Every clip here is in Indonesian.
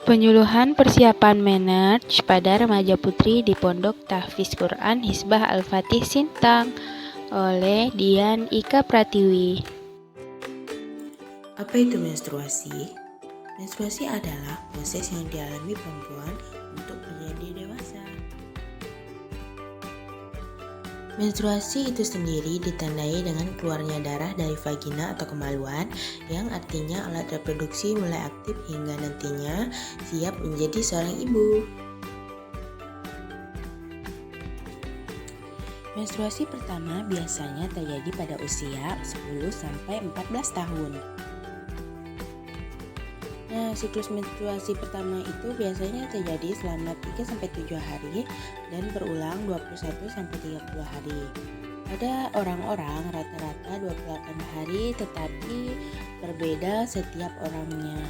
Penyuluhan persiapan menarj pada remaja putri di Pondok Tahfiz Quran Hisbah Al-Fatih Sintang oleh Dian Ika Pratiwi. Apa itu menstruasi? Menstruasi adalah proses yang dialami perempuan untuk menjadi dewasa. Menstruasi itu sendiri ditandai dengan keluarnya darah dari vagina atau kemaluan, yang artinya alat reproduksi mulai aktif hingga nantinya siap menjadi seorang ibu. Menstruasi pertama biasanya terjadi pada usia 10-14 tahun. Nah, siklus menstruasi pertama itu biasanya terjadi selama 3-7 hari dan berulang 21-30 hari. Pada orang-orang rata-rata 28 hari, tetapi berbeda setiap orangnya.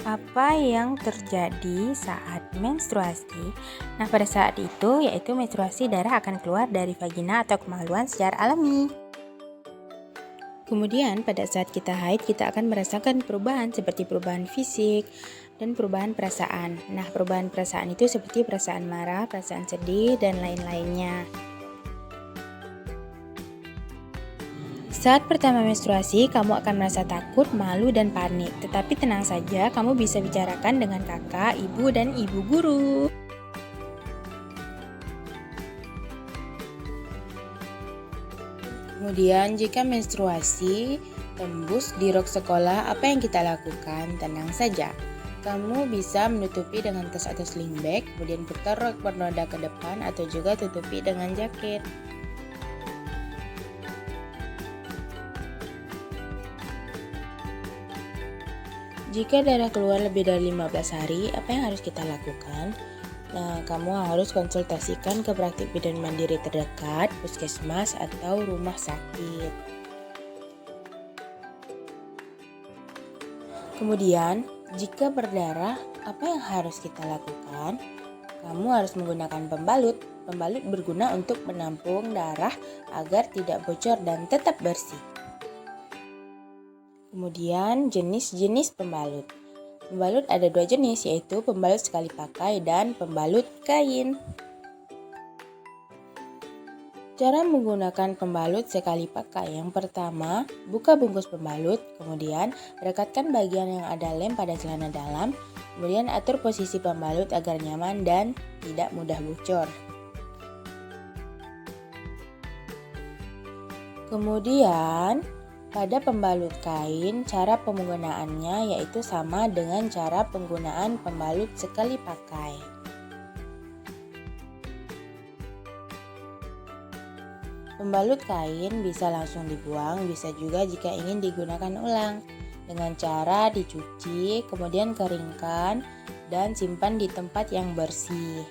Apa yang terjadi saat menstruasi? Nah, pada saat itu yaitu menstruasi, darah akan keluar dari vagina atau kemaluan secara alami. Kemudian pada saat kita haid, kita akan merasakan perubahan seperti perubahan fisik dan perubahan perasaan. Nah, perubahan perasaan itu seperti perasaan marah, perasaan sedih, dan lain-lainnya. Saat pertama menstruasi, kamu akan merasa takut, malu, dan panik. Tetapi tenang saja, kamu bisa bicarakan dengan kakak, ibu, dan ibu guru. Kemudian jika menstruasi tembus di rok sekolah, apa yang kita lakukan? Tenang saja. Kamu bisa menutupi dengan tas atau sling bag, kemudian putar rok bernoda ke depan atau juga tutupi dengan jaket. Jika darah keluar lebih dari 15 hari, apa yang harus kita lakukan? Nah, kamu harus konsultasikan ke praktik bidan mandiri terdekat, puskesmas, atau rumah sakit. Kemudian, jika berdarah, apa yang harus kita lakukan? Kamu harus menggunakan pembalut. Pembalut berguna untuk menampung darah agar tidak bocor dan tetap bersih. Kemudian, jenis-jenis pembalut. Pembalut ada 2 jenis, yaitu pembalut sekali pakai dan pembalut kain. Cara menggunakan pembalut sekali pakai. Yang pertama, buka bungkus pembalut, kemudian rekatkan bagian yang ada lem pada celana dalam, kemudian atur posisi pembalut agar nyaman dan tidak mudah bocor. Kemudian, pada pembalut kain, cara penggunaannya yaitu sama dengan cara penggunaan pembalut sekali pakai. Pembalut kain bisa langsung dibuang, bisa juga jika ingin digunakan ulang. Dengan cara dicuci, kemudian keringkan, dan simpan di tempat yang bersih.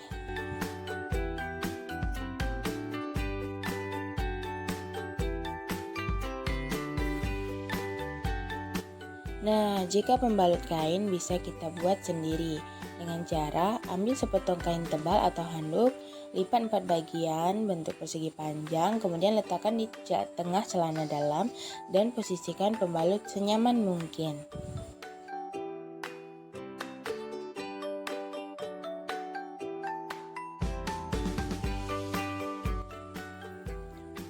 Nah, jika pembalut kain bisa kita buat sendiri dengan cara ambil sepotong kain tebal atau handuk, lipat 4 bagian bentuk persegi panjang, kemudian letakkan di tengah celana dalam dan posisikan pembalut senyaman mungkin.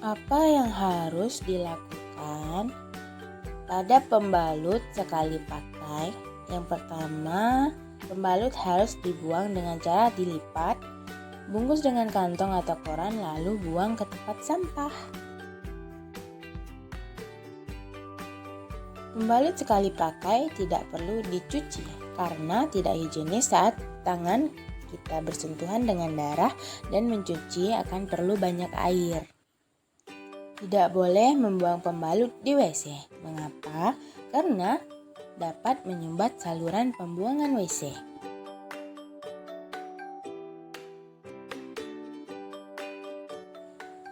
Apa yang harus dilakukan pada pembalut sekali pakai? Yang pertama, pembalut harus dibuang dengan cara dilipat, bungkus dengan kantong atau koran, lalu buang ke tempat sampah. Pembalut sekali pakai tidak perlu dicuci karena tidak higienis saat tangan kita bersentuhan dengan darah, dan mencuci akan perlu banyak air. Tidak boleh membuang pembalut di WC. Mengapa? Karena dapat menyumbat saluran pembuangan WC.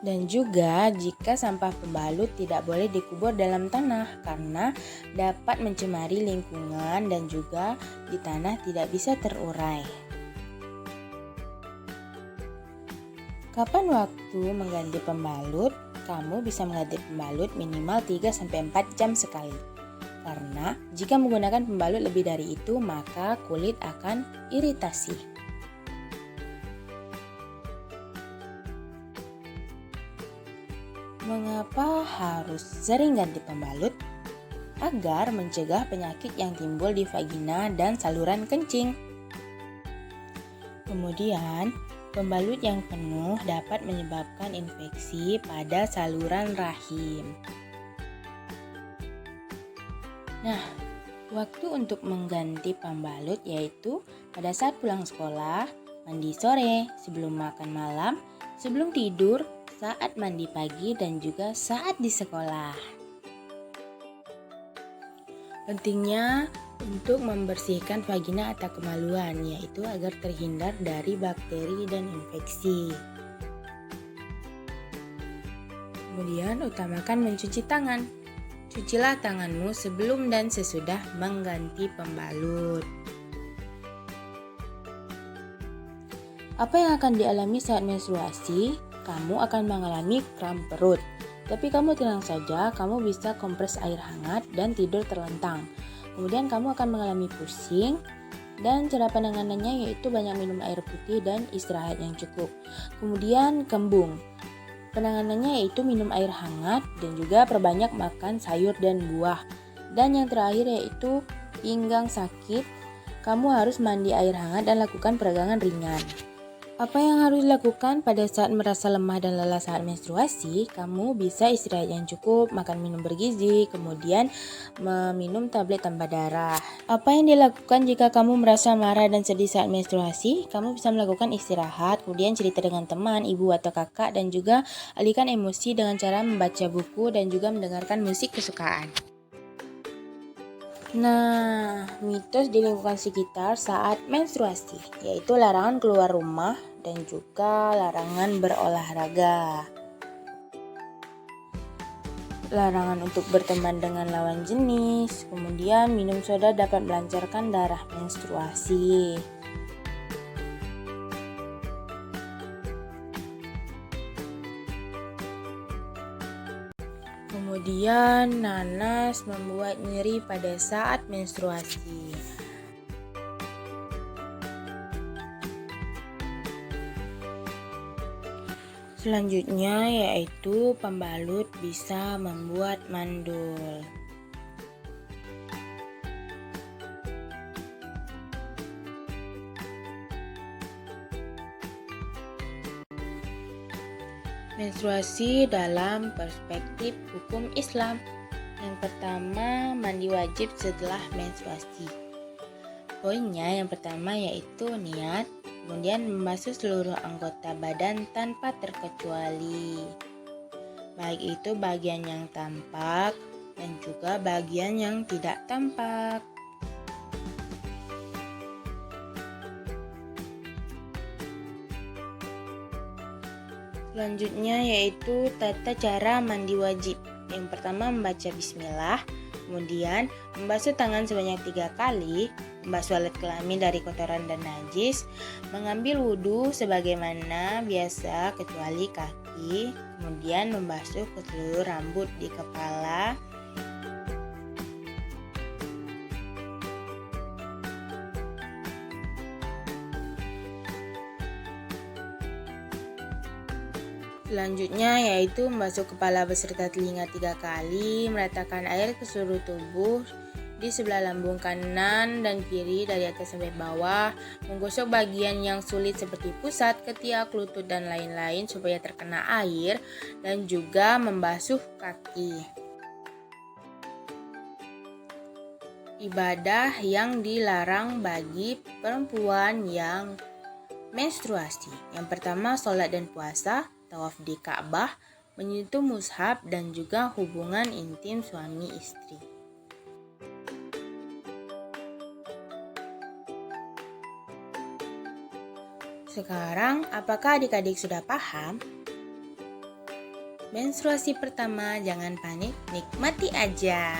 Dan juga jika sampah pembalut tidak boleh dikubur dalam tanah karena dapat mencemari lingkungan dan juga di tanah tidak bisa terurai. Kapan waktu mengganti pembalut? Kamu bisa mengganti pembalut minimal 3-4 jam sekali. karena jika menggunakan pembalut lebih dari itu maka kulit akan iritasi. Mengapa harus sering ganti pembalut? Agar mencegah penyakit yang timbul di vagina dan saluran kencing. Kemudian, pembalut yang penuh dapat menyebabkan infeksi pada saluran rahim. Nah, waktu untuk mengganti pembalut yaitu pada saat pulang sekolah, mandi sore, sebelum makan malam, sebelum tidur, saat mandi pagi, dan juga saat di sekolah. Pentingnya untuk membersihkan vagina atau kemaluan, yaitu agar terhindar dari bakteri dan infeksi. Kemudian utamakan mencuci tangan. Cucilah tanganmu sebelum dan sesudah mengganti pembalut. Apa yang akan dialami saat menstruasi? Kamu akan mengalami kram perut. Tapi kamu tenang saja, kamu bisa kompres air hangat dan tidur terlentang. Kemudian kamu akan mengalami pusing, dan cara penanganannya yaitu banyak minum air putih dan istirahat yang cukup. Kemudian kembung. Penanganannya yaitu minum air hangat dan juga perbanyak makan sayur dan buah. Dan yang terakhir yaitu pinggang sakit, kamu harus mandi air hangat dan lakukan peregangan ringan. Apa yang harus dilakukan pada saat merasa lemah dan lelah saat menstruasi? Kamu bisa istirahat yang cukup, makan minum bergizi, kemudian meminum tablet tambah darah. Apa yang dilakukan jika kamu merasa marah dan sedih saat menstruasi? Kamu bisa melakukan istirahat, kemudian cerita dengan teman, ibu atau kakak, dan juga alihkan emosi dengan cara membaca buku dan juga mendengarkan musik kesukaan. Nah, mitos di lingkungan sekitar saat menstruasi, yaitu larangan keluar rumah dan juga larangan berolahraga. Larangan untuk berteman dengan lawan jenis, kemudian minum soda dapat melancarkan darah menstruasi. Kemudian nanas membuat nyeri pada saat menstruasi. Selanjutnya yaitu pembalut bisa membuat mandul. Menstruasi dalam perspektif hukum Islam. Yang pertama, mandi wajib setelah menstruasi. Poinnya yang pertama yaitu niat, kemudian membasuh seluruh anggota badan tanpa terkecuali. Baik itu bagian yang tampak dan juga bagian yang tidak tampak. Selanjutnya yaitu tata cara mandi wajib. Yang pertama membaca bismillah, kemudian membasuh tangan sebanyak 3 kali, membasuh alat kelamin dari kotoran dan najis, mengambil wudhu sebagaimana biasa kecuali kaki, kemudian membasuh ke seluruh rambut di kepala. Selanjutnya yaitu membasuh kepala beserta telinga 3 kali, meratakan air ke seluruh tubuh di sebelah lambung kanan dan kiri dari atas sampai bawah, menggosok bagian yang sulit seperti pusat, ketiak, lutut, dan lain-lain supaya terkena air, dan juga membasuh kaki. Ibadah yang dilarang bagi perempuan yang menstruasi. Yang pertama, sholat dan puasa, tawaf di Ka'bah, menyentuh mushaf, dan juga hubungan intim suami istri. Sekarang, apakah adik-adik sudah paham? Menstruasi pertama, jangan panik, nikmati aja.